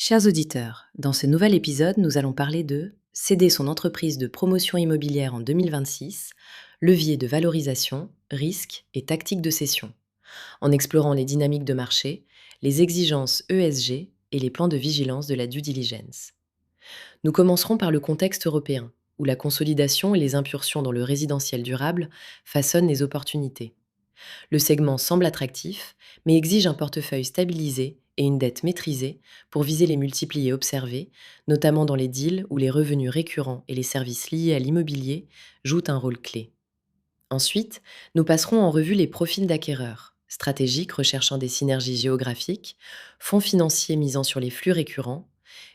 Chers auditeurs, dans ce nouvel épisode, nous allons parler de céder son entreprise de promotion immobilière en 2026, levier de valorisation, risques et tactiques de cession, en explorant les dynamiques de marché, les exigences ESG et les plans de vigilance de la due diligence. Nous commencerons par le contexte européen, où la consolidation et les impulsions dans le résidentiel durable façonnent les opportunités. Le segment semble attractif, mais exige un portefeuille stabilisé et une dette maîtrisée pour viser les multipliés observés, notamment dans les deals où les revenus récurrents et les services liés à l'immobilier jouent un rôle clé. Ensuite, nous passerons en revue les profils d'acquéreurs, stratégiques recherchant des synergies géographiques, fonds financiers misant sur les flux récurrents,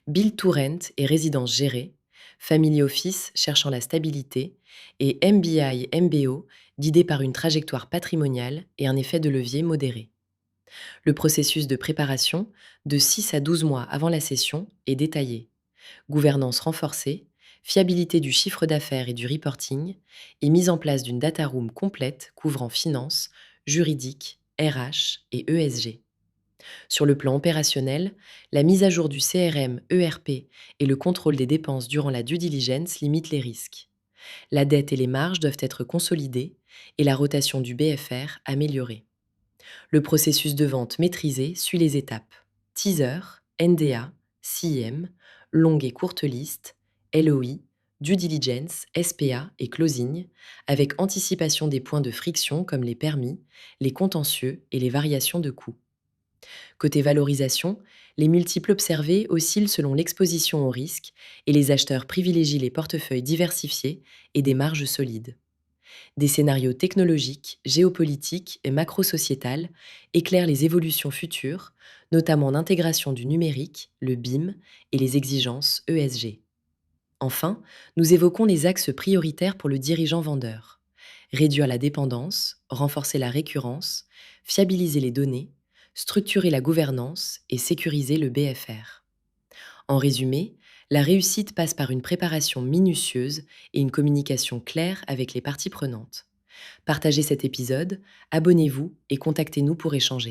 build to rent et résidences gérées, family office cherchant la stabilité, et MBI MBO guidés par une trajectoire patrimoniale et un effet de levier modéré. Le processus de préparation, de 6 à 12 mois avant la cession, est détaillé. Gouvernance renforcée, fiabilité du chiffre d'affaires et du reporting, et mise en place d'une data room complète couvrant finance, juridique, RH et ESG. Sur le plan opérationnel, la mise à jour du CRM ERP et le contrôle des dépenses durant la due diligence limitent les risques. La dette et les marges doivent être consolidées et la rotation du BFR améliorée. Le processus de vente maîtrisé suit les étapes: teaser, NDA, CIM, longue et courte liste, LOI, due diligence, SPA et closing, avec anticipation des points de friction comme les permis, les contentieux et les variations de coûts. Côté valorisation, les multiples observés oscillent selon l'exposition au risque et les acheteurs privilégient les portefeuilles diversifiés et des marges solides. Des scénarios technologiques, géopolitiques et macro-sociétals éclairent les évolutions futures, notamment l'intégration du numérique, le BIM et les exigences ESG. Enfin, nous évoquons les axes prioritaires pour le dirigeant vendeur: réduire la dépendance, renforcer la récurrence, fiabiliser les données, structurer la gouvernance et sécuriser le BFR. En résumé, la réussite passe par une préparation minutieuse et une communication claire avec les parties prenantes. Partagez cet épisode, abonnez-vous et contactez-nous pour échanger.